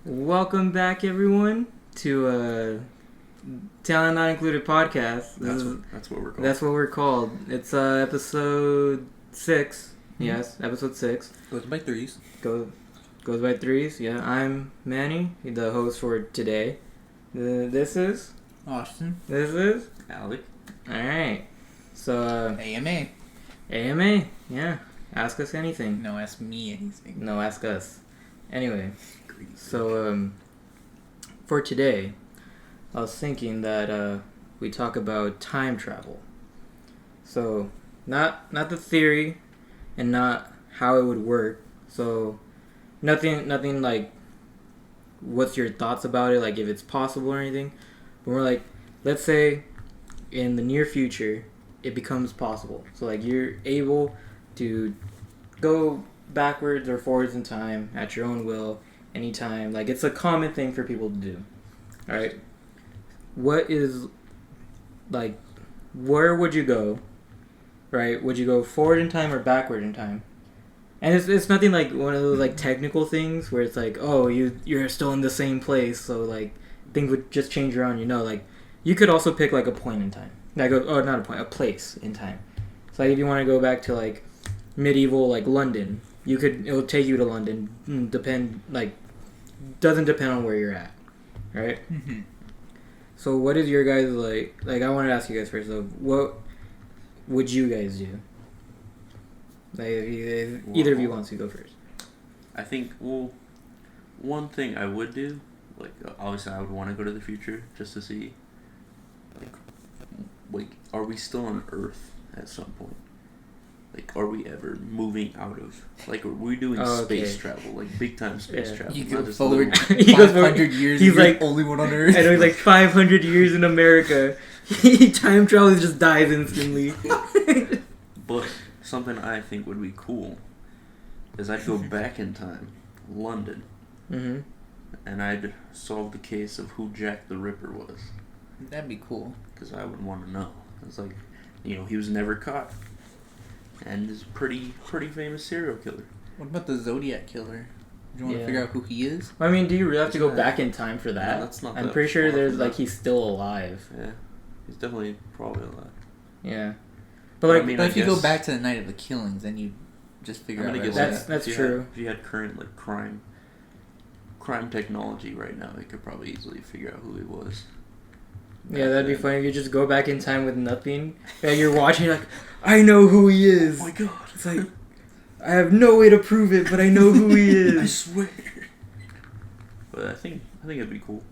Welcome back, everyone, to Talent Not Included podcast. That's what we're called. That's what we're called. It's episode 6. Mm-hmm. Yes, episode 6. Goes by threes. Goes by threes. Yeah, I'm Manny, the host for today. This is Austin. This is Alec. All right. So AMA. AMA. Yeah. Ask us anything. No, ask me anything. No, ask us. Anyway. So, for today, I was thinking that we talk about time travel. So, not the theory, and not how it would work. So, nothing like, what's your thoughts about it, like if it's possible or anything. But we're like, let's say, in the near future, it becomes possible. So, like, you're able to go backwards or forwards in time at your own will. Anytime, like it's a common thing for people to do. All right, what is like, where would you go? Right, would you go forward in time or backward in time? And it's nothing like one of those like technical things where it's like, oh, you're still in the same place, so like things would just change around. Like you could also pick like a point in time, like not a point, a place in time. So like if you want to go back to like medieval like London. It'll take you to London. Doesn't depend on where you're at, right? Mm-hmm. So what is your guys like? Like I want to ask you guys first though. What would you guys do? Like if either of you wants to go first. I think one thing I would do, like obviously I would want to go to the future just to see, like are we still on Earth at some point? Like, are we ever moving out of... Like, are we doing space travel? Like, big-time space travel. You go forward 500 years, he's like... the only one on Earth. I know, he's like 500 years in America. Time travel just dies instantly. But something I think would be cool is I'd go back in time, London, and I'd solve the case of who Jack the Ripper was. That'd be cool. Because I would want to know. It's like, he was never caught. And is a pretty famous serial killer. What about the Zodiac Killer? Do you want to figure out who he is? I mean, do you really have to go back in time for that? No, that's not. I'm pretty sure there's like he's still alive. Yeah, he's definitely probably alive. Yeah, but like, but if you go back to the night of the killings, then you just figure out. That's true. If you had current like crime technology right now, it could probably easily figure out who he was. Yeah, that'd be funny if you just go back in time with nothing. And you're watching like, I know who he is. Oh my god. It's like, I have no way to prove it, but I know who he is. I swear. But I think it'd be cool.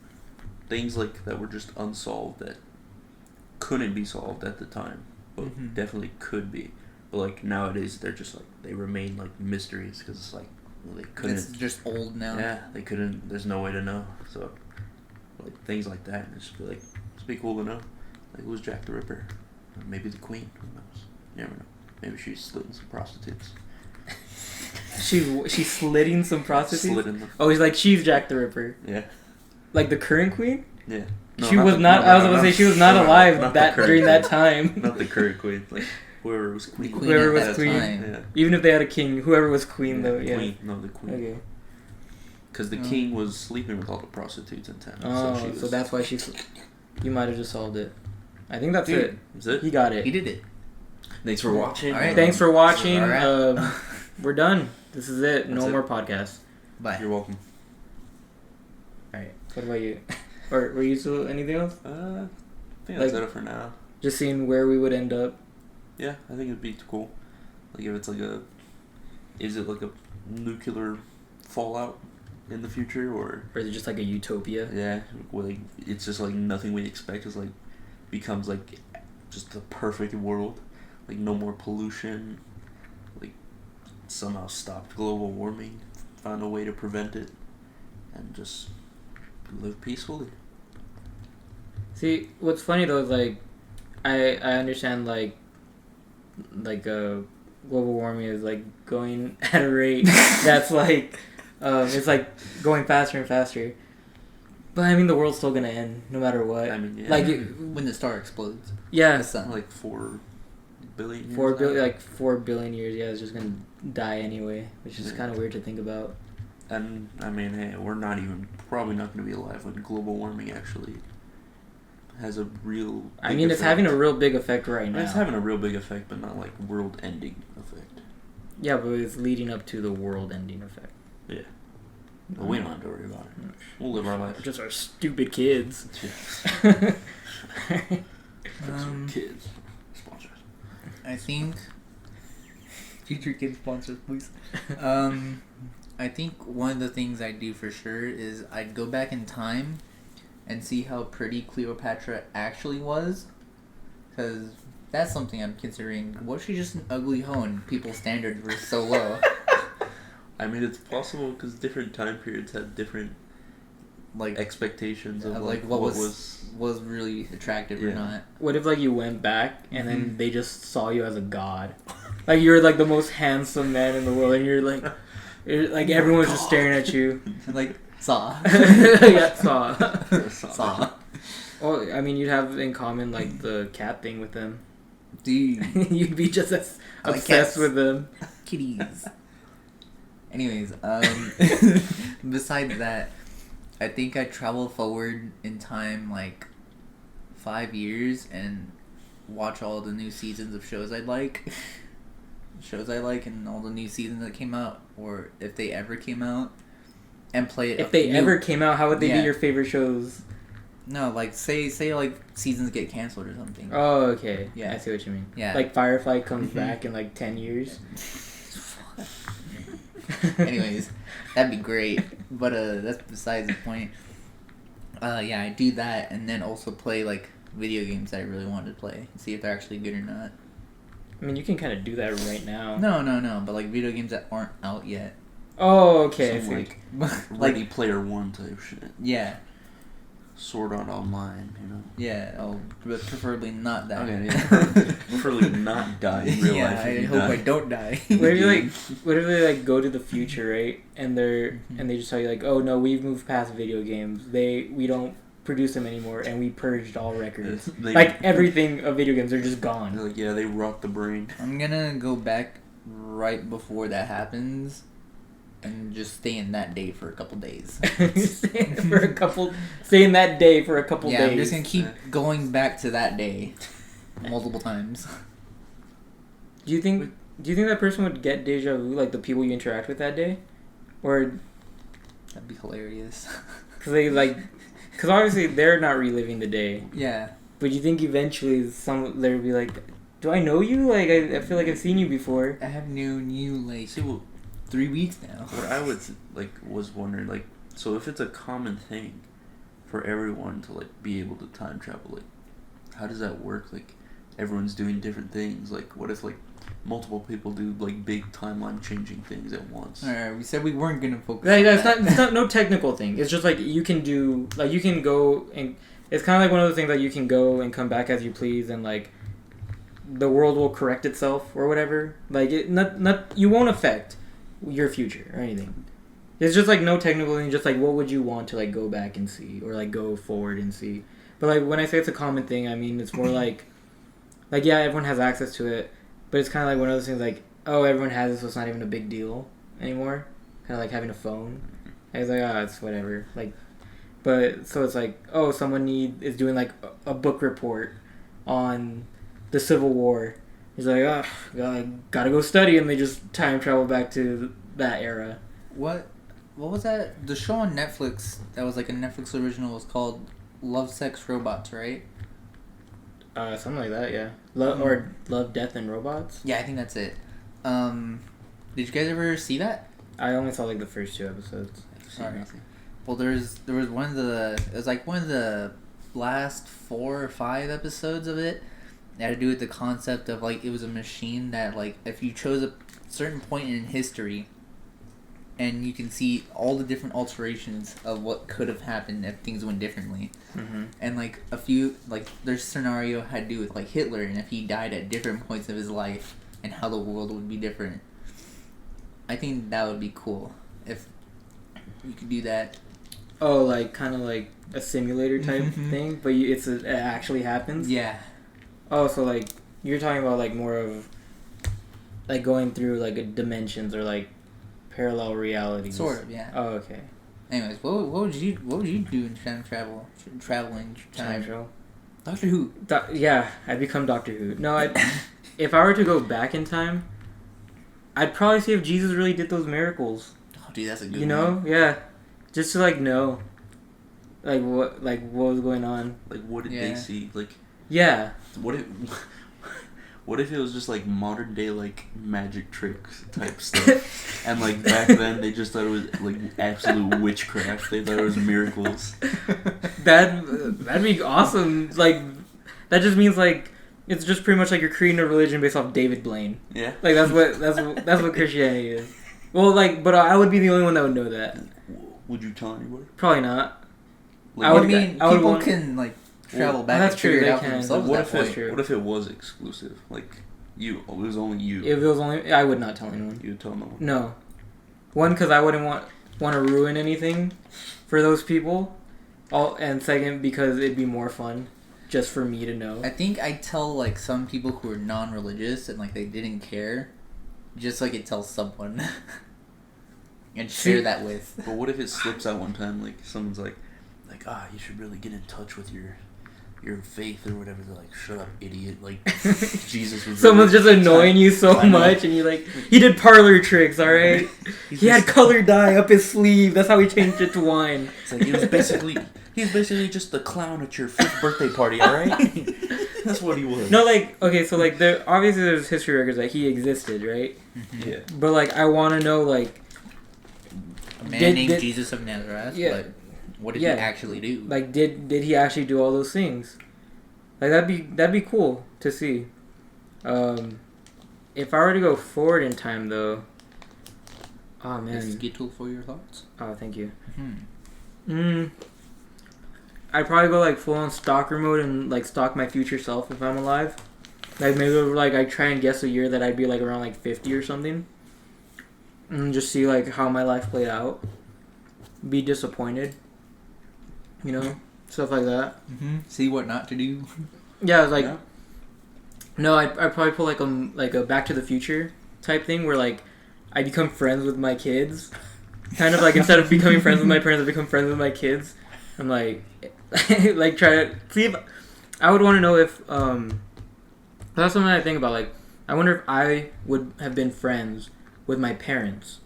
Things like that were just unsolved that couldn't be solved at the time, but definitely could be. But like nowadays, they're just like, they remain like mysteries because it's like, they couldn't. It's just old now. Yeah, they couldn't. There's no way to know. So like things like that, and it's just be like, be cool to know. Like, who's Jack the Ripper? Maybe the Queen. Who knows? You never know. Maybe she's slitting some prostitutes. She's slitting some prostitutes? Slitting them. Oh, he's like, she's Jack the Ripper. Yeah. Like the current Queen? Yeah. No, she was not. I was going to say she was not alive during that time. Not the current Queen. Like whoever was Queen. Whoever was Queen. Yeah. Even if they had a king, whoever was Queen though. Yeah. Queen. No, the Queen. Okay. Because the king was sleeping with all the prostitutes in town. Oh, so that's why she's. You might have just solved it. I think that's it. Is it? He got it. He did it. Thanks for watching. All right. Thanks for watching. Right. We're done. This is it. That's No more podcasts. Bye. You're welcome. Alright. What about you? Or were you still anything else? I think that's it for now. Just seeing where we would end up. Yeah, I think it'd be cool. Like if it's like is it like a nuclear fallout in the future, or is it just like a utopia? Yeah, where like it's just like nothing we expect is like becomes like just the perfect world, like no more pollution, like somehow stopped global warming, found a way to prevent it, and just live peacefully. See, what's funny though is like I understand like global warming is like going at a rate that's like it's like going faster and faster. But I mean, the world's still gonna end no matter what. I mean, yeah. Like when the star explodes. Yeah, the sun. Like 4 billion years. 4 billion, like 4 billion years. Yeah, it's just gonna die anyway, which is kind of weird to think about. And I mean, hey, we're probably not going to be alive when global warming actually has a real. I mean, it's having a real big effect right now. It's having a real big effect, but not like world-ending effect. Yeah, but it's leading up to the world-ending effect. Yeah. But we don't have to worry about it. We'll live our life. We're just our stupid kids. Kids. Sponsors. I think... Future kid sponsors, please. I think one of the things I'd do for sure is I'd go back in time and see how pretty Cleopatra actually was. Because that's something I'm considering. Was she just an ugly hoe and people's standards were so low? I mean, it's possible because different time periods have different like expectations of like what was really attractive or not. What if like you went back and then they just saw you as a god? Like you're like the most handsome man in the world, and you're like everyone's just staring at you. Like Saw. Yeah, Saw. Saw. Well, I mean, you'd have in common like the cat thing with them. Dude, You'd be just as obsessed with them. Kitties. Anyways, besides that, I think I'd travel forward in time like 5 years and watch all the new seasons of shows I like. And all the new seasons that came out, or if they ever came out, and play it. If they ever came out, how would they be your favorite shows? No, like say like seasons get canceled or something. Oh, okay. Yeah, I see what you mean. Yeah, like Firefly comes back in like 10 years. Anyways, that'd be great, but that's besides the point. Yeah, I do that, and then also play like video games that I really wanted to play, and see if they're actually good or not. I mean, you can kind of do that right now. No, but like video games that aren't out yet. Oh, okay. Some, like Ready Player One type shit. Yeah. Sword Art Online, you know. Yeah, but preferably not that. Okay, yeah. Preferably not die in real life. I hope I don't die. What if they like go to the future, right? And they just tell you like, oh no, we've moved past video games. We don't produce them anymore, and we purged all records. Like everything of video games, they're just gone. Like, yeah, they rot the brain. I'm gonna go back right before that happens, and just stay in that day for a couple days. Stay in that day for a couple days. Yeah, I'm just gonna keep going back to that day multiple times. Do you think that person would get deja vu, like the people you interact with that day, or that'd be hilarious? Because obviously they're not reliving the day. Yeah. But you think eventually there would be like, do I know you? Like I feel like I've seen you before. I have known you like 3 weeks now. What I was wondering, like, so if it's a common thing for everyone to like be able to time travel, like, how does that work? Like, everyone's doing different things. Like, what if like multiple people do like big timeline changing things at once? Alright, we said we weren't gonna focus. It's not no technical thing. It's just like you can go and it's kind of like one of those things that you can go and come back as you please, and like the world will correct itself or whatever. Like you won't affect your future or anything. It's just like no technical thing. Just like what would you want to like go back and see or like go forward and see. But like when I say it's a common thing, I mean it's more like yeah, everyone has access to it. But it's kind of like one of those things like, oh, everyone has it, so it's not even a big deal anymore. Kind of like having a phone. I was like, oh, it's whatever. Like, but so it's like, oh, someone is doing like a book report on the Civil War. He's like, oh, gotta go study, and they just time travel back to that era. What was that? The show on Netflix that was like a Netflix original was called Love, Sex, Robots, right? Something like that, yeah. Love, Death, and Robots? Yeah, I think that's it. Did you guys ever see that? I only saw like the first 2 episodes. Sorry. Well, there was one of the last 4 or 5 episodes of it. It had to do with the concept of like it was a machine that like if you chose a certain point in history, and you can see all the different alterations of what could have happened if things went differently. Mm-hmm. And like a few, like their scenario had to do with like Hitler, and if he died at different points of his life, and how the world would be different. I think that would be cool if you could do that. Oh, like kind of like a simulator type thing, but it actually happens? Yeah. Oh, so like you're talking about like more of like going through like dimensions or like parallel realities. Sort of, yeah. Oh, okay. Anyways, what would you do in time travel? Traveling time travel. Doctor Who. Yeah, I'd become Doctor Who. No, if I were to go back in time, I'd probably see if Jesus really did those miracles. Oh, dude, that's a good one. You know? Yeah. Just to, like, know. Like, what was going on. Like, what did they see? Like... Yeah. What if it was just, like, modern day, like, magic tricks type stuff? And, like, back then, they just thought it was, like, absolute witchcraft. They thought it was miracles. That'd be awesome. Like, that just means, like, it's just pretty much like you're creating a religion based off David Blaine. Yeah. Like, that's what Christianity is. Well, like, but I would be the only one that would know that. Would you tell anybody? Probably not. Like, people can, like, travel back and figure it out for themselves. What if it was exclusive? Like, it was only you. If it was only... I would not tell anyone. You would tell no one? No. One, because I wouldn't want to ruin anything for those people. And second, because it'd be more fun just for me to know. I think I'd tell, like, some people who are non-religious and, like, they didn't care, just so I could tell someone and share that with. But what if it slips out one time, like, someone's like, you should really get in touch with your faith or whatever. They're like, shut up, idiot. Like, Jesus was... Someone's just annoying you so much, and you're like, he did parlor tricks, alright? He had color dye up his sleeve. That's how he changed it to wine. It's like, he's basically just the clown at your 5th birthday party, alright? That's what he was. No, like, okay, so, like, obviously there's history records that he existed, right? Mm-hmm. Yeah. But, like, I want to know, like... A man named Jesus of Nazareth? Yeah. But what did he actually do? Like, did he actually do all those things? Like, that'd be cool to see. If I were to go forward in time, though... Oh, man. Skittle for your thoughts? Oh, thank you. I'd probably go, like, full-on stalker mode and, like, stalk my future self if I'm alive. Like, maybe, like, I try and guess a year that I'd be, like, around, like, 50 or something. And just see, like, how my life played out. Be disappointed. You know? Stuff like that. Mm-hmm. See what not to do. Yeah, I was like... Yeah. No, I'd probably pull, like a Back to the Future type thing where, like, I become friends with my kids. Kind of, like, instead of becoming friends with my parents, I become friends with my kids. I'm, like... like, try to... See if... I would want to know if... That's something I think about, like... I wonder if I would have been friends with my parents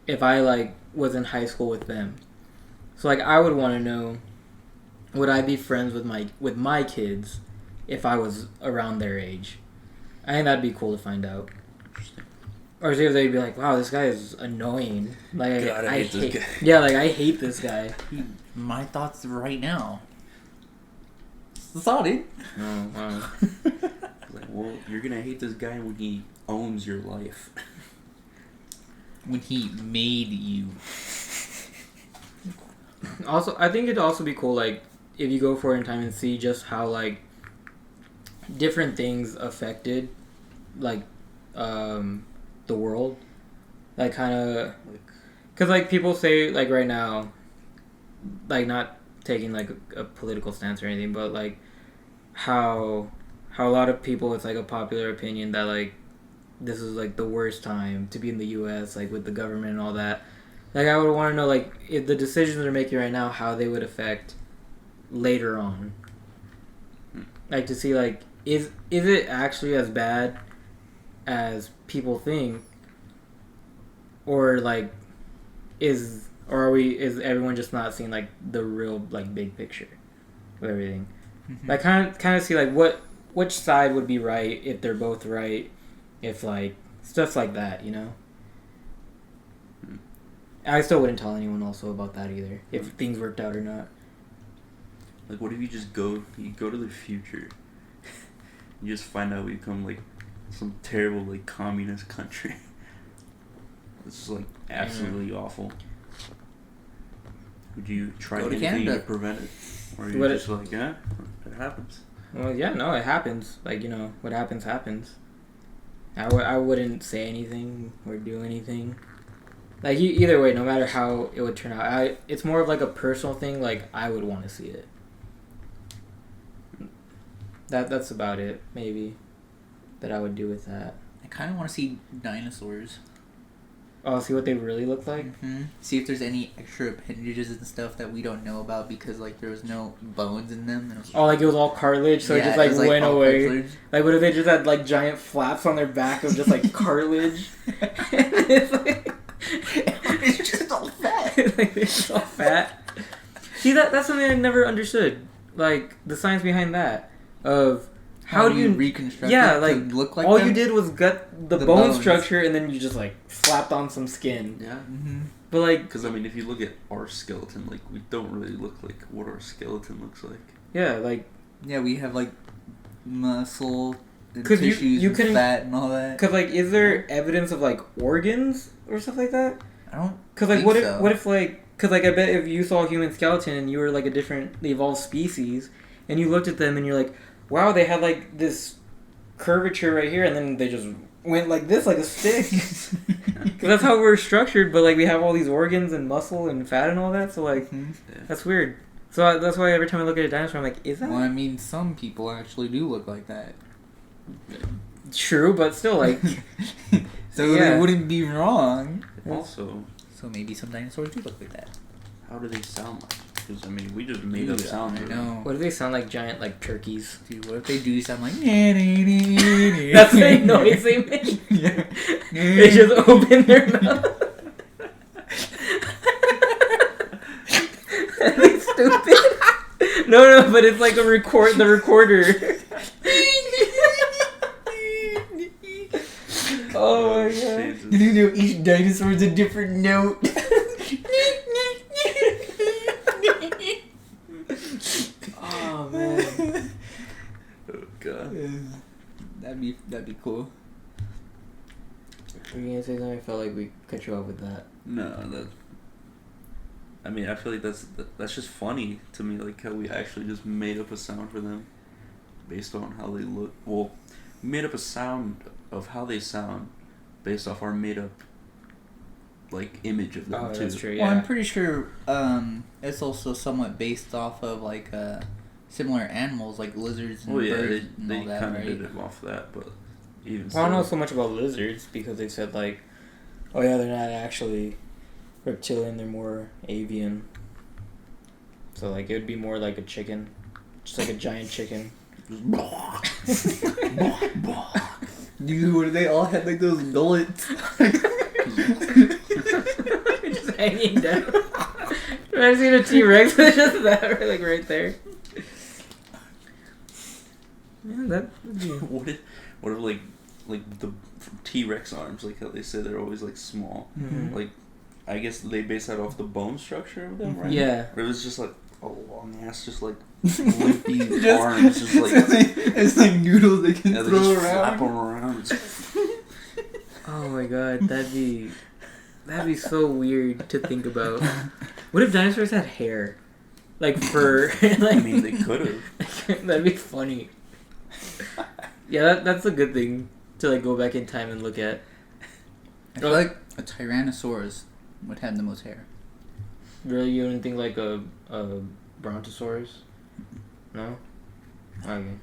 if I, like, was in high school with them. So, like, I would want to know, would I be friends with my kids if I was around their age? I think that'd be cool to find out. Interesting. Or see if they'd be like, wow, this guy is annoying. Like, God, I hate this guy. Yeah, like, I hate this guy. My thoughts right now. That's all, dude. Oh, wow. Like, well, you're gonna hate this guy when he owns your life. When he made you. Also, I think it'd also be cool, like, if you go forward in time and see just how, like, different things affected, like, the world. Like, kind of... Because, like, people say, like, right now, like, not taking, like, a political stance or anything, but, like, how a lot of people, it's, like, a popular opinion that, like, this is, like, the worst time to be in the U.S., like, with the government and all that. Like, I would want to know, like, if the decisions they're making right now, how they would affect later on. Like, to see, like, is it actually as bad as people think? Or, like, is everyone just not seeing, like, the real, like, big picture of everything? Mm-hmm. Like, kind of see, like, which side would be right if they're both right, if, like, stuff like that, you know? I still wouldn't tell anyone also about that either, if things worked out or not. Like, what if you just go to the future, you just find out we become, like, some terrible, like, communist country. This is, like, absolutely awful. Would you try anything to prevent it? Or are you just like, yeah, it happens? Well, yeah, no, it happens. Like, you know, what happens, happens. I wouldn't say anything or do anything. Like, either way, no matter how it would turn out, it's more of, like, a personal thing. Like, I would want to see it. That's about it, maybe, that I would do with that. I kind of want to see Dinosaurs. Oh, see what they really look like? Mm-hmm. See if there's any extra appendages and stuff that we don't know about because, like, there was no bones in them. And Oh, like it was all cartilage, so it just, like, went away. Cartilage. Like, what if they just had, like, giant flaps on their back of just, like, cartilage? It's like... It's just all fat. Like, it's just all fat. See, that's something I never understood. Like, the science behind that. Of... How do you reconstruct yeah, it like, to look like all them? you did was gut the bone bones. structure and then you just, like, slapped on some skin. Yeah. Mm-hmm. But, like... Because, I mean, if you look at our skeleton, like, we don't really look like what our skeleton looks like. Yeah, like... Yeah, we have, like, muscle and 'Cause tissues you and couldn't- fat and all that. Because, like, is there evidence of, like, organs or stuff like that? I don't Because, like, think what so. if, like... Because, like, I bet if you saw a human skeleton and you were, like, a different evolved species, and you looked at them and you're like, wow, they had, like, this curvature right here, and then they just went like this, like a stick. Because that's how we're structured, but, like, we have all these organs and muscle and fat and all that, so, like, that's weird. So that's why every time I look at a dinosaur, I'm like, is that... Well, I mean, some people actually do look like that. True, but still, like... So Yeah. they wouldn't be wrong. Also, So maybe some dinosaurs do look like that. how do they sound like? Because, I mean, we just made up Dude, sounds. I for know. them. What do they sound like? Giant, like, turkeys? Dude, what if they do sound like... That's the noise they make. Yeah. They just open their mouth. That's stupid. No, but it's like the recorder. Oh my god. Jesus. You know, each dinosaur is a different note. Oh man. Oh, God. That'd be cool. Were you gonna say something? I felt like we cut you off with that. No, that... I mean, I feel like that's just funny to me, like, how we actually just made up a sound for them based on how they look. Well, we made up a sound of how they sound based off our made-up, like, image of them, Oh, too. that's true. Well, Yeah. I'm pretty sure it's also somewhat based off of, like, similar animals, like lizards and Well, yeah, birds they and all that, kind of right? did it off that, but even Well, I don't know so... so much about lizards because they said like, oh yeah, they're not actually reptilian; they're more avian. So like, it would be more like a chicken, just like a giant chicken. Dude, they all had, like, those gullets. Just hanging down. Have I seen a T-Rex? It's just that, like right there. Yeah, that would be... what if like the T-Rex arms, like how they say they're always like small. Mhm. Like, I guess they base that off the bone structure of them, right? Yeah. Or it was just like a long ass, just like limpy Just- arms, just like it's like noodles they can yeah, they throw just flap around. around. It's, Oh my god, that'd be so weird to think about. What if dinosaurs had hair? Like fur? Like, I mean, they could have. that'd be funny. Yeah, that's a good thing to like go back in time and look at. I feel like a Tyrannosaurus would have the most hair. Really, you don't think like a Brontosaurus? No. Okay.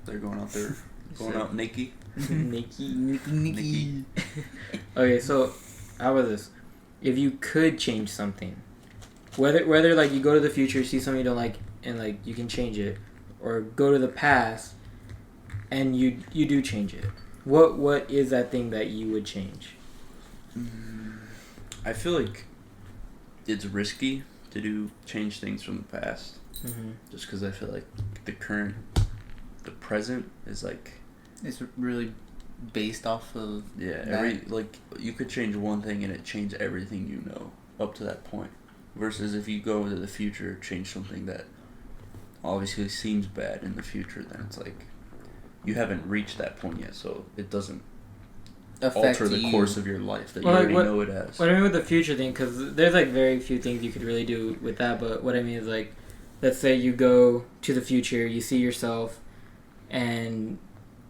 They're going out there, going out naked. Nikki. Nicky. Okay, so how about this? If you could change something, whether like you go to the future, see something you don't like, and like you can change it, or go to the past, and you do change it. What is that thing that you would change? I feel like it's risky to change things from the past, Mm-hmm. just because I feel like the present is like, It's really based off of yeah, that. like you could change one thing and it change everything you know up to that point. Versus if you go into the future, change something that obviously seems bad in the future, then it's like you haven't reached that point yet, so it doesn't affect alter the you. course of your life that Well, you like, already what- know it as. What I mean with the future thing, because there's like very few things you could really do with that. But what I mean is like, let's say you go to the future, you see yourself, and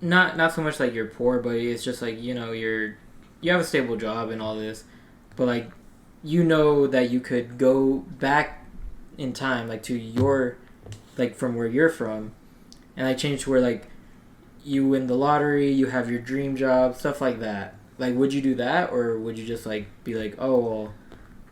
not so much like you're poor, but it's just like, you know, you have a stable job and all this, but like, you know that you could go back in time, like to your, like from where you're from, and like change to where like you win the lottery, you have your dream job, stuff like that. like, would you do that, or would you just like be like, oh well,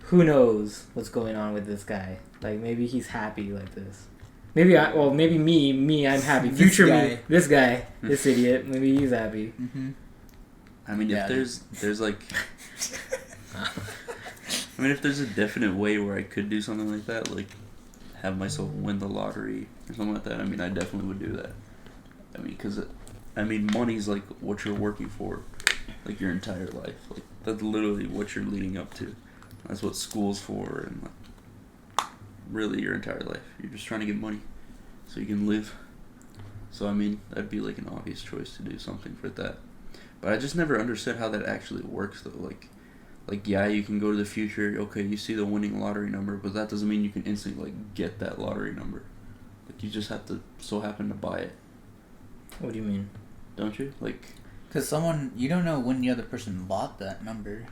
who knows what's going on with this guy? Like maybe he's happy like this. Maybe maybe me, I'm happy. Future me, this guy, this idiot, maybe he's happy. Mm-hmm. I mean, if there's like, I mean, if there's a definite way where I could do something like that, like have myself win the lottery or something like that, I mean, I definitely would do that. I mean, because, money's like what you're working for, like your entire life. Like that's literally what you're leading up to. That's what school's for, and like, really your entire life. You're just trying to get money so you can live. So I mean, that'd be like an obvious choice to do something for that. But I just never understood how that actually works though. Like yeah, you can go to the future. Okay, you see the winning lottery number, but that doesn't mean you can instantly like get that lottery number. Like you just have to so happen to buy it. What do you mean? Don't you? Like, because you don't know when the other person bought that number.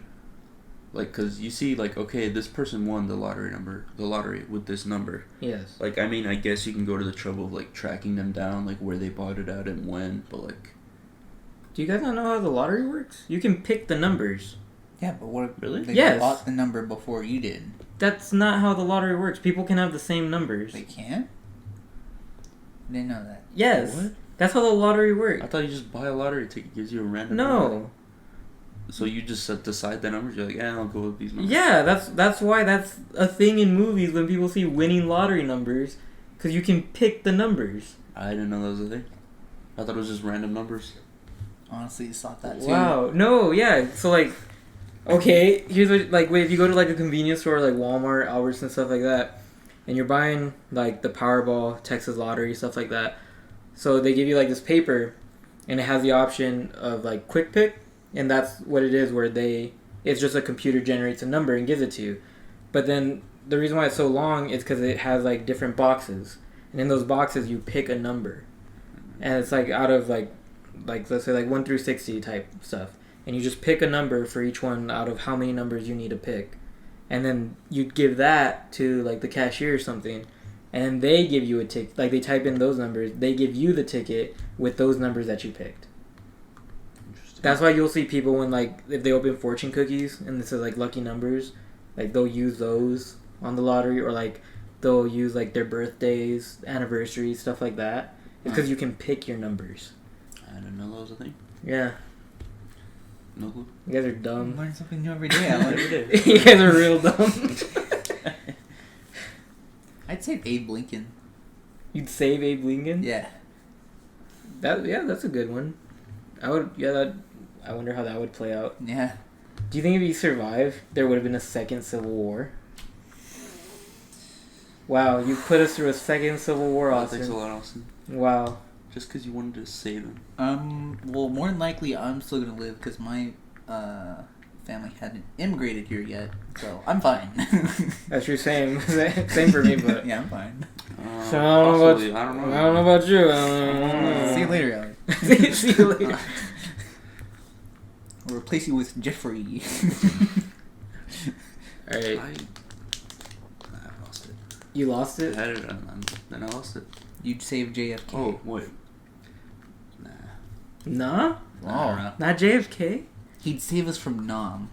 Like, because you see, like, okay, this person won the lottery with this number. Yes. Like, I mean, I guess you can go to the trouble of, like, tracking them down, like, where they bought it at and when, but, like... Do you guys not know how the lottery works? You can pick the numbers. Yeah, but what if really? They bought the number before you did? That's not how the lottery works. People can have the same numbers. They can't? I didn't know that. Yes. What? That's how the lottery works. I thought you just buy a lottery ticket, gives you a random number. No. So you just decide the numbers. You're like, yeah, I'll go with these numbers. Yeah, that's why that's a thing in movies when people see winning lottery numbers, because you can pick the numbers. I didn't know that was a thing. I thought it was just random numbers. Honestly, you thought that too. Wow. No. Yeah. So like, okay, here's what if you go to like a convenience store like Walmart, Albertsons, stuff like that, and you're buying like the Powerball, Texas Lottery, stuff like that. So they give you like this paper, and it has the option of like quick pick. And that's what it is, where it's just a computer generates a number and gives it to you. But then the reason why it's so long is because it has like different boxes. And in those boxes, you pick a number. And it's like out of like let's say like 1 through 60 type stuff. And you just pick a number for each one out of how many numbers you need to pick. And then you give that to like the cashier or something. And they give you a ticket. Like they type in those numbers. They give you the ticket with those numbers that you picked. That's why you'll see people when, like, if they open fortune cookies and it says, like, lucky numbers, like, they'll use those on the lottery, or, like, they'll use, like, their birthdays, anniversaries, stuff like that. It's because you can pick your numbers. I didn't know that was a thing. Yeah. No clue. You guys are dumb. Learn something new every day. I learn every day. You guys are real dumb. I'd say Abe Lincoln. You'd save Abe Lincoln? Yeah. That's a good one. I wonder how that would play out. Yeah. Do you think if he survived, there would have been a second Civil War? Wow, you put us through a second Civil War, Austin. Thanks a lot, Austin. Wow. Just because you wanted to save him. Well, more than likely, I'm still gonna live because my family hadn't immigrated here yet, so I'm fine. That's your same for me, but yeah, I'm fine. So I don't know about you. See you later, Alex. See you later. We'll replace you with Jeffrey. Alright. I lost it. You lost it? I had it, then I lost it. You'd save JFK. Oh, wait. Nah? Oh. Not JFK? He'd save us from Nam.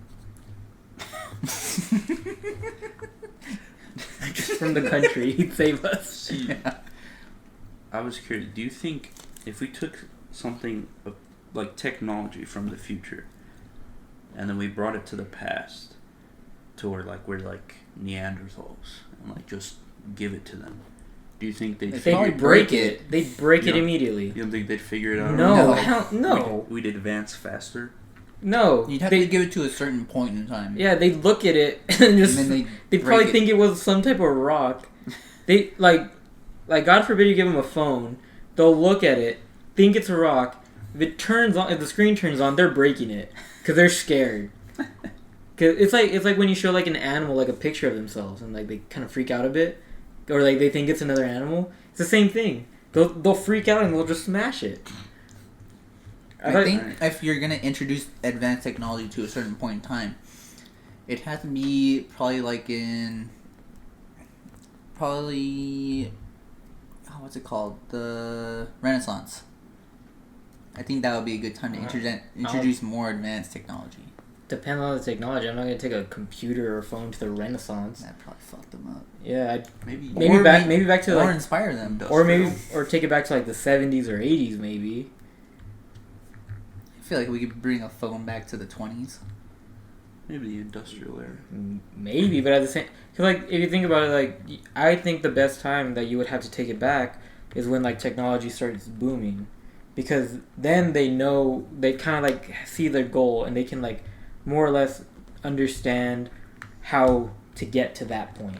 Just from the country, he'd save us. See, yeah. I was curious, do you think if we took something like technology from the future and then we brought it to the past to where like we're like Neanderthals and like just give it to them, do you think they'd break it? They'd break it immediately. You don't think they'd figure it out? No. We'd advance faster? No. You'd have to give it to a certain point in time. Yeah, they'd look at it and just... And then they'd probably think it was some type of rock. They, like God forbid you give them a phone, they'll look at it, think it's a rock. If it turns on, if the screen turns on, they're breaking it. Because they're scared. Cause it's like when you show like an animal like a picture of themselves and like they kind of freak out a bit. Or like they think it's another animal. It's the same thing. They'll freak out and they'll just smash it. I think if you're going to introduce advanced technology to a certain point in time, it has to be probably like in... what's it called? The Renaissance. I think that would be a good time to introduce more advanced technology. Depends on the technology. I'm not gonna take a computer or phone to the Renaissance. That probably fucked them up. Yeah, maybe back to like inspire them, or take it back to like the 70s or 80s maybe. I feel like we could bring a phone back to the 20s. Maybe the industrial era. Maybe, but at the same, cause like if you think about it, like I think the best time that you would have to take it back is when like technology starts booming, because then they know, they kind of like see their goal and they can like more or less understand how to get to that point.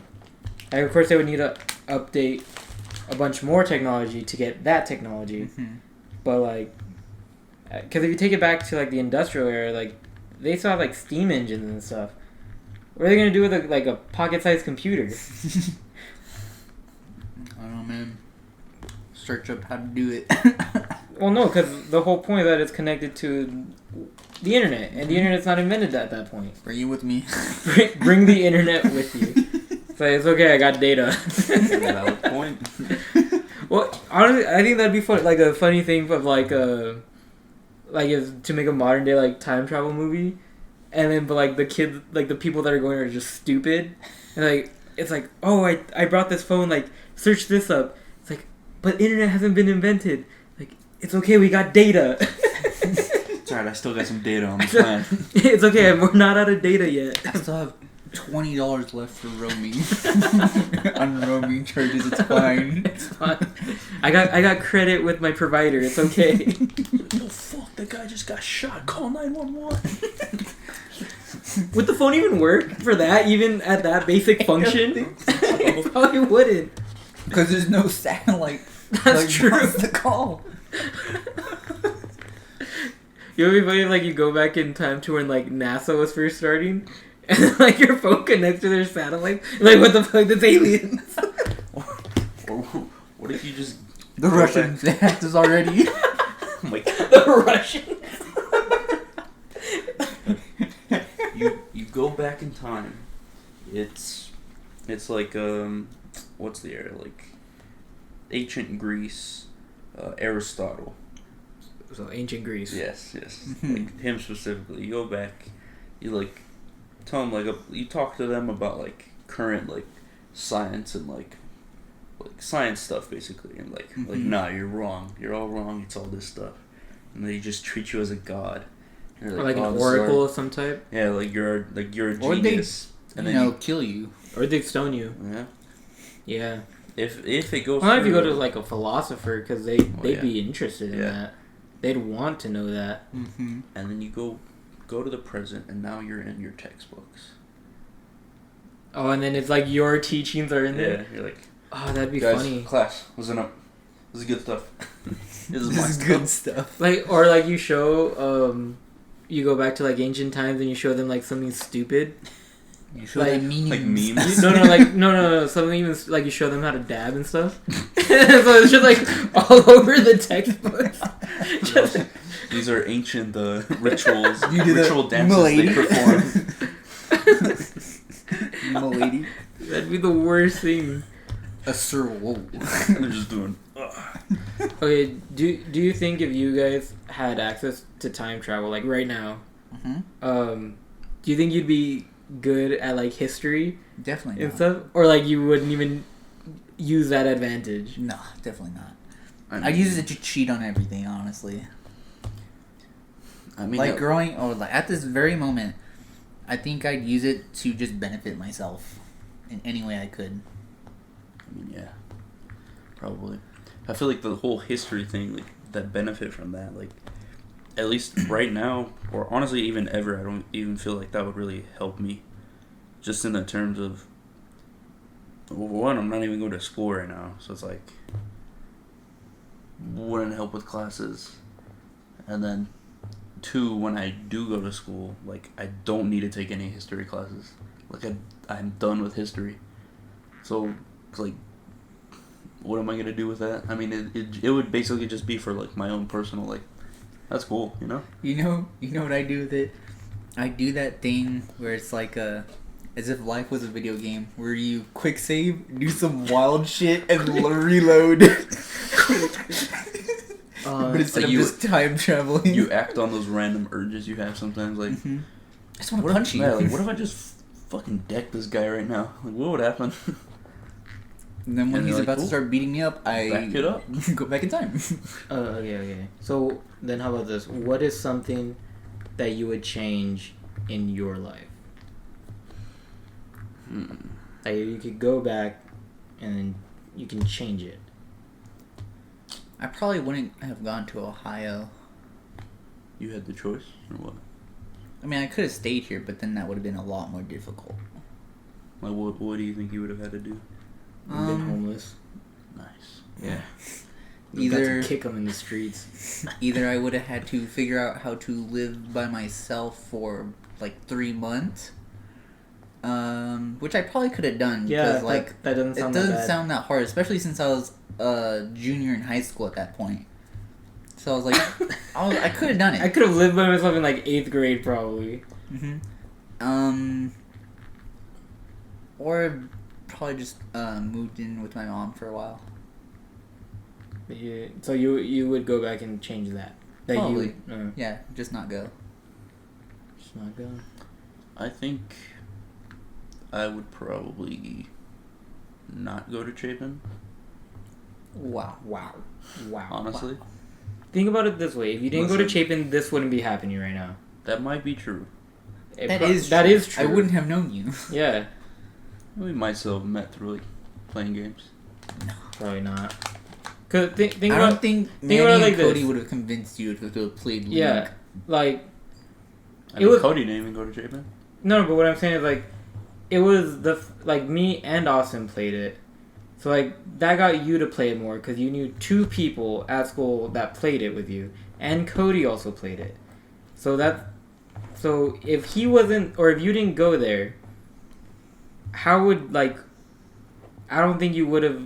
Like, of course, they would need to update a bunch more technology to get that technology, but like, because if you take it back to like the industrial era, like they still have like steam engines and stuff. What are they gonna do with a pocket-sized computer? I don't know, man. Search up how to do it. Well, no, because the whole point is that it's connected to the internet, and the internet's not invented at that point. Bring you with me. Bring the internet with you. It's okay, I got data. Valid point. Well, honestly, I think that'd be fun. Like a funny thing of like if to make a modern day like time travel movie, and then but like the kids, like the people that are going are just stupid, and like it's like, oh, I brought this phone, like search this up. It's like, but internet hasn't been invented. Like, it's okay, we got data. It's alright, I still got some data on the plan. It's okay, we're not out of data yet. I still have $20 left for roaming. On roaming charges, it's fine. It's fine. I got credit with my provider. It's okay. Oh fuck! That guy just got shot. Call 911. Would the phone even work for that? Even at that basic function, it probably wouldn't. Because there's no satellite. That's true. The call. You know, it'd be funny if, like, you go back in time to when like NASA was first starting, and then, like your phone connects to their satellite. Like, what the fuck? That's aliens. Or what if you just the Russians hacked us already? Oh my God. The Russians. you go back in time. It's like what's the era, like ancient Greece, Aristotle. So ancient Greece. Yes. Like him specifically. You go back, you like tell him, like you talk to them about like current like science and like science stuff basically, and like nah, you're wrong. You're all wrong. It's all this stuff, and they just treat you as a god. Or like an oracle of some type. Yeah, like you're a genius. Or they, kill you. Or they'd stone you. Yeah. Yeah. If it goes. Well, if you go to like a philosopher, because they'd be interested in that. They'd want to know that. Mm-hmm. And then you go to the present, and now you're in your textbooks. Oh, and then it's like your teachings are in there. Yeah, you're like, oh, that'd be guys, funny. Class, listen up. This is good stuff. This is good stuff. Like, or like you show, you go back to like ancient times and you show them like something stupid. You show them memes. Like memes? No. Something even like you show them how to dab and stuff. So it's just like all over the textbooks. These are ancient rituals. You do ritual the dances milady. they perform. Milady. That'd be the worst thing. A Sir Whoa. They're just doing. Okay, do you think if you guys had access to time travel, like right now, do you think you'd be good at like history? Definitely and not. stuff, or like you wouldn't even use that advantage? No, definitely not. I use it to cheat on everything, honestly. I mean, like like at this very moment, I think I'd use it to just benefit myself in any way I could. I mean, yeah, probably. I feel like the whole history thing, like that benefit from that, like at least right now, or honestly even ever, I don't even feel like that would really help me. Just in the terms of, one, I'm not even going to school right now, so it's like wouldn't help with classes, and then 2, when I do go to school, like I don't need to take any history classes. Like I'm done with history, so like, what am I gonna do with that? I mean, it would basically just be for like my own personal, like, that's cool, you know. You know what I do with it? I do that thing where it's like as if life was a video game, where you quick save, do some wild shit, and reload. But instead like of just time traveling, you act on those random urges you have sometimes. Like, I just want to punch you. Like, what if I just fucking deck this guy right now? Like, what would happen? And then when And he's they're about like, to start beating me up, I back it up. go back in time. Okay. So then, how about this? What is something that you would change in your life? Like you could go back, and then you can change it. I probably wouldn't have gone to Ohio. You had the choice, or what? I mean, I could have stayed here, but then that would have been a lot more difficult. Like, what do you think you would have had to do? You've been homeless. Nice. Yeah. Either kick them in the streets. Either I would have had to figure out how to live by myself for like 3 months, which I probably could have done. Yeah, like that doesn't sound it doesn't that bad. sound that hard, especially since I was a junior in high school at that point. So I was like, I could have done it. I could have lived by myself in like 8th grade probably. Or probably just moved in with my mom for a while. Yeah. So you would go back and change that. Probably. Yeah, just not go. Just not go. I think I would probably not go to Chapin. Wow. Honestly. Wow. Think about it this way: if you didn't go to Listen. Chapin, this wouldn't be happening right now. That might be true. That is true. I wouldn't have known you. Yeah. We might still have met through, like, playing games. No, probably not. Cause think I about, don't think think Manny about it and like Cody this. would have convinced you to have played League. Yeah, like I mean, Cody didn't even go to Chapin. no, but what I'm saying is like, it was me and Austin played it, so like that got you to play it more because you knew 2 people at school that played it with you, and Cody also played it. So if he wasn't or if you didn't go there, how would I don't think you would have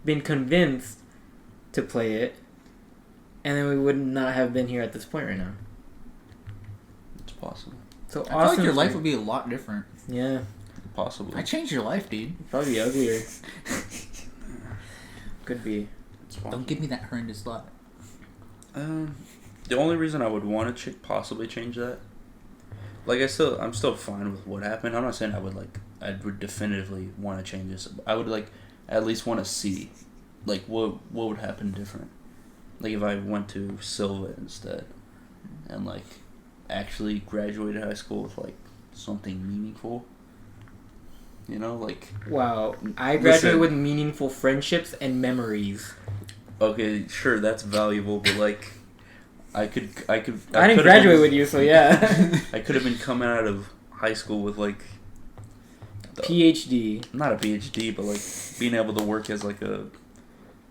been convinced to play it, and then we would not have been here at this point right now. It's possible. So I feel like your life would be a lot different. Yeah, Possibly. I changed your life, dude. probably uglier. Could be. It's possible. Don't give me that horrendous thought. The only reason I would want to possibly change that, like I'm still fine with what happened. I'm not saying I would definitively want to change this. I would at least want to see, like what would happen different. Like if I went to Silva instead, and like actually graduated high school with like something meaningful. You know, like Wow, I graduated with meaningful friendships and memories. Okay, sure, that's valuable, but like, I didn't graduate with you, so yeah. I could have been coming out of high school with like PhD. Not a PhD, but like being able to work as like a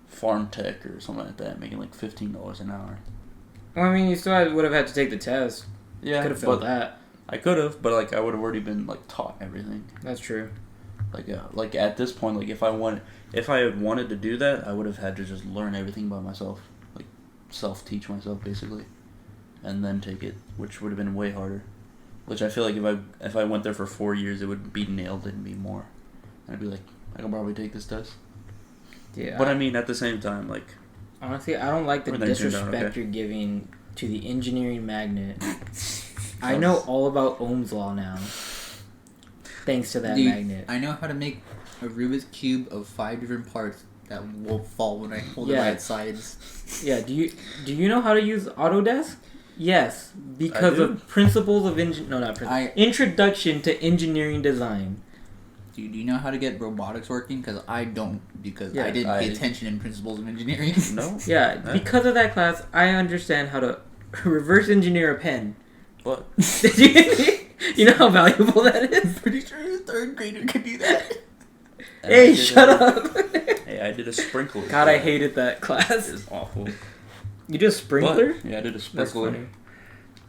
farm tech or something like that, making like $15 an hour. Well, I mean, you still would have had to take the test. Yeah, could have failed that. I could have, but like I would have already been like taught everything. That's true. Like at this point, like if I had wanted to do that, I would have had to just learn everything by myself, like self-teach myself basically, and then take it, which would have been way harder. Which I feel like if I went there for 4 years, it would be nailed in me more. And I'd be like, I can probably take this test. Yeah. But I mean, at the same time, like, honestly, I don't like the Everything's turned out disrespect okay. you're giving to the engineering magnet. I know all about Ohm's law now. Thanks to that Dude, magnet. I know how to make a Rubik's Cube of 5 different parts that will fall when I hold it Yeah. right sides. Yeah, do you know how to use Autodesk? Yes, because I do. of principles of introduction to engineering design. Dude, do you know how to get robotics working? Because I don't, because Yeah, I didn't pay attention in principles of engineering. no. Yeah, because of that class, I understand how to reverse engineer a pen. What? You know how valuable that is? Pretty sure a 3rd grader could do that. Hey, shut up! Hey, I did a sprinkler. God, I hated that class. It's awful. You did a sprinkler? But, yeah, I did a That's sprinkler. funny.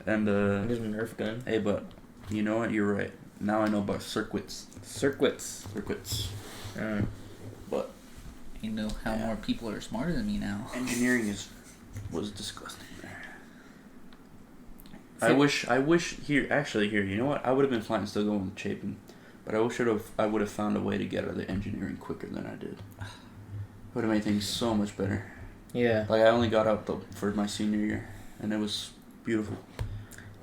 And There's a Nerf gun. hey, but you know what? You're right. Now I know about circuits. Circuits. But You know how more people are smarter than me now. engineering was disgusting. I wish here. You know what? I would have been fine still going with Chapin, but I would have found a way to get out of the engineering quicker than I did. Would have made things so much better. Yeah. Like I only got out for my senior year, and it was beautiful.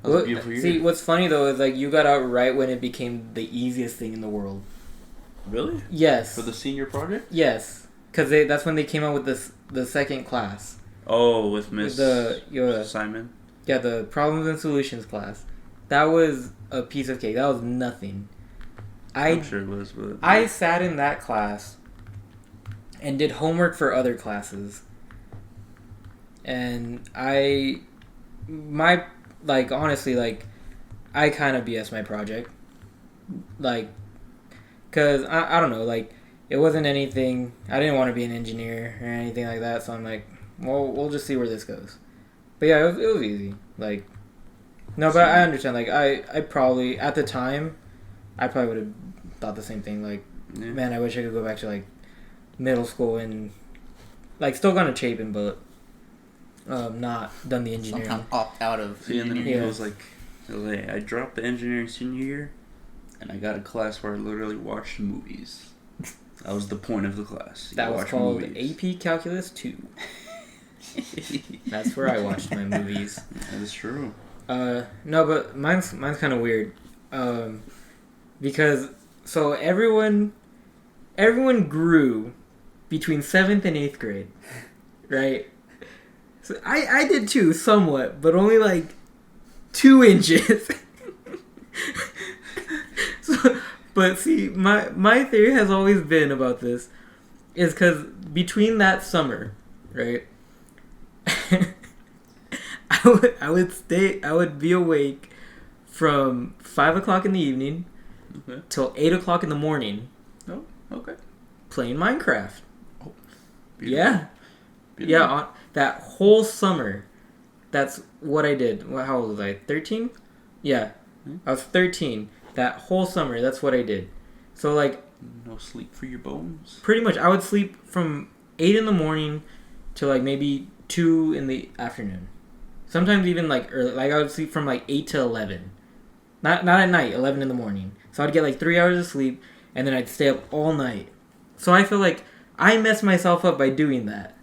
That was a beautiful year. See, what's funny though is like you got out right when it became the easiest thing in the world. Really? Yes. For the senior project? Yes, because that's when they came out with the second class. Oh, with Miss Simon. Yeah, the problems and solutions class. That was a piece of cake. That was nothing. I'm sure it was, but I sat in that class and did homework for other classes. And honestly, I kind of BS my project. Like, because, I don't know, like, it wasn't anything, I didn't want to be an engineer or anything like that, so I'm like, well, we'll just see where this goes. But yeah, it was easy. Like, no, but I understand, like, I probably, at the time, I probably would have thought the same thing, like, man, I wish I could go back to, like, middle school and, like, still gone to Chapin, but not done the engineering. Sometimes opt out of engineering. It was like, I dropped the engineering senior year, and I got a class where I literally watched movies. That was the point of the class. That was called AP Calculus 2. That's where I watched my movies. That is true. No, but mine's kind of weird. Because so everyone grew between 7th and 8th grade, right? So I did too, somewhat, but only like 2 inches. But see, my theory has always been about this is because between that summer, right, I would be awake from 5 o'clock in the evening till 8 o'clock in the morning. Oh, okay. Playing Minecraft. Oh, beautiful. Yeah. Beautiful. Yeah, that whole summer, that's what I did. How old was I? 13? Yeah, I was 13. That whole summer, that's what I did. So, like... No sleep for your bones? Pretty much. I would sleep from 8 in the morning to, like, maybe 2 in the afternoon. Sometimes even, like, early. Like, I would sleep from, like, 8 to 11. Not at night, 11 in the morning. So, I'd get, like, 3 hours of sleep, and then I'd stay up all night. So, I feel like I messed myself up by doing that.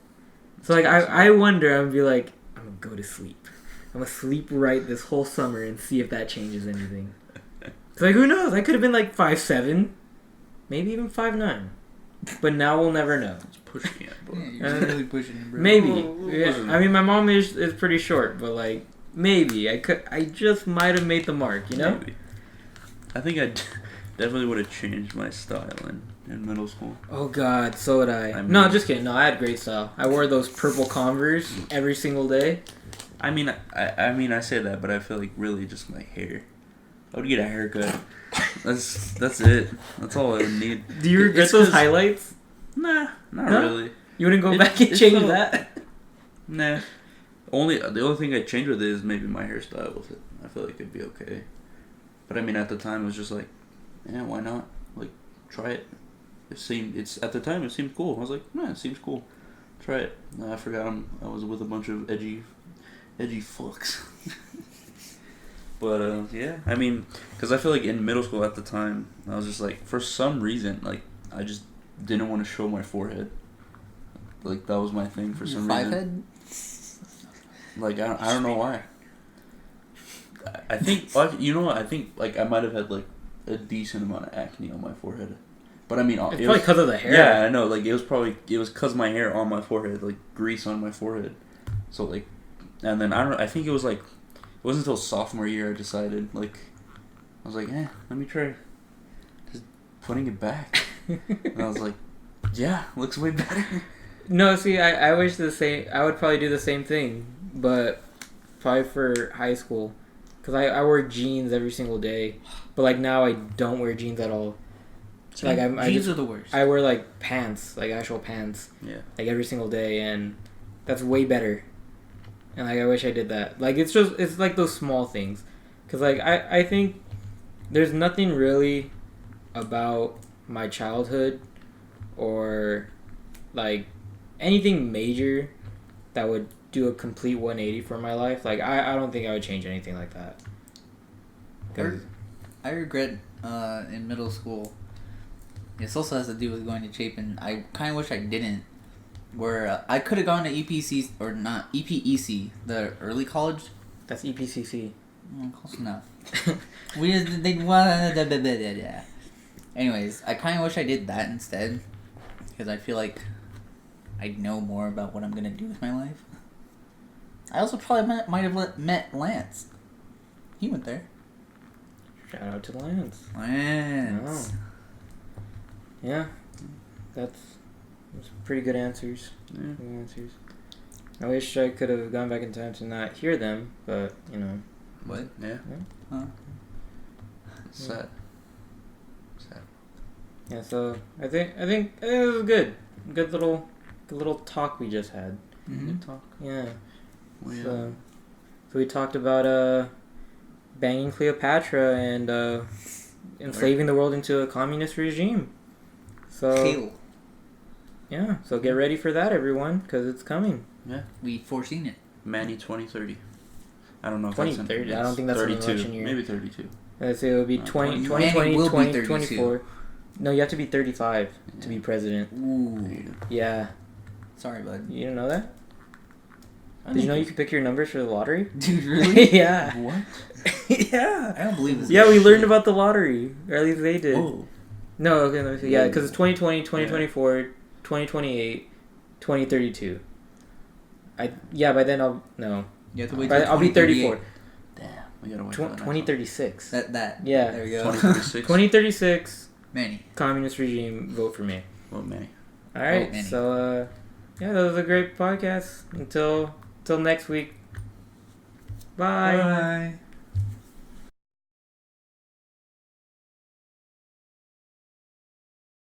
So, like, I wonder, I would be like, I'm going to go to sleep. I'm going to sleep right this whole summer and see if that changes anything. It's like, who knows? I could have been like 5'7", maybe even 5'9". But now we'll never know. It's pushing it, bro. Yeah, you're really pushing it, bro. Maybe. I mean, my mom is pretty short, but like, maybe. I just might have made the mark, you know? Maybe. I think I definitely would have changed my style in middle school. Oh, God, so would I. No, just kidding. No, I had great style. I wore those purple Converse every single day. I mean, I say that, but I feel like really just my hair. I would get a haircut. That's it. That's all I would need. Do you regret those highlights? Nah, not really. You wouldn't go back and change that? Nah. The only thing I'd change with it is maybe my hairstyle with it. I feel like it'd be okay. But I mean, at the time, it was just like, yeah, why not? Like, try it. At the time, it seemed cool. I was like, nah, it seems cool. Try it. I forgot I was with a bunch of edgy fucks. But, yeah, I mean, because I feel like in middle school at the time, I was just like, for some reason, like, I just didn't want to show my forehead. Like, that was my thing for some reason. Like, I don't know why. I think, you know what, I think, like, I might have had, like, a decent amount of acne on my forehead. But, I mean, it's probably because of the hair. Yeah, I know, like, it was because of my hair on my forehead, like, grease on my forehead. So, like, and then, I think it was, like, it wasn't until sophomore year I decided, like, I was like, let me try just putting it back. And I was like, yeah, looks way better. No, see, I wish the same, I would probably do the same thing, but probably for high school. Because I wear jeans every single day, but, like, now I don't wear jeans at all. Like, jeans are the worst. I wear, like, pants, like, actual pants. Yeah. Like, every single day, and that's way better. And, like, I wish I did that. Like, it's like those small things. Because, like, I think there's nothing really about my childhood or, like, anything major that would do a complete 180 for my life. Like, I don't think I would change anything like that. I regret in middle school. This also has to do with going to Chapin. I kind of wish I didn't. where I could have gone to EPC or not EPEC, the early college. That's EPCC. Close enough. We just they yeah. Anyways, I kind of wish I did that instead, because I feel like I'd know more about what I'm gonna do with my life. I also probably might have met Lance. He went there. Shout out to Lance. Lance. Oh. Yeah, that's pretty good answers. Yeah. Good answers. I wish I could have gone back in time to not hear them, but you know. What? Yeah. Huh? Sad. Yeah, so I think it was good. Good little talk we just had. Mm-hmm. Good talk. Yeah. Well, yeah. So we talked about banging Cleopatra and enslaving the world into a communist regime. So Kill. yeah, so get ready for that, everyone, because it's coming. Yeah. We foreseen it. Manny 2030. I don't know if 2030. I don't think that's an 32. election year. Maybe 32. Let's say it would be 20. 2020, will be 2024. No, you have to be 35 to be president. Ooh. Yeah. Sorry, bud. You didn't know that? Did you know you could pick your numbers for the lottery? Dude, really? Yeah. What? Yeah. I don't believe this. Yeah, we learned about the lottery. Or at least they did. Oh. No, okay, let me see. Yeah, because it's 2020, 2024, 2028, 2032. By then I'll... No. You have to wait. I'll be 34. Damn. We gotta wait for that next one. 2036. That. Yeah. There we go. 2036. 2036. Manny. Communist regime. Vote for me. Well, Manny. All right. Manny. So, yeah, that was a great podcast. Until next week. Bye. Bye.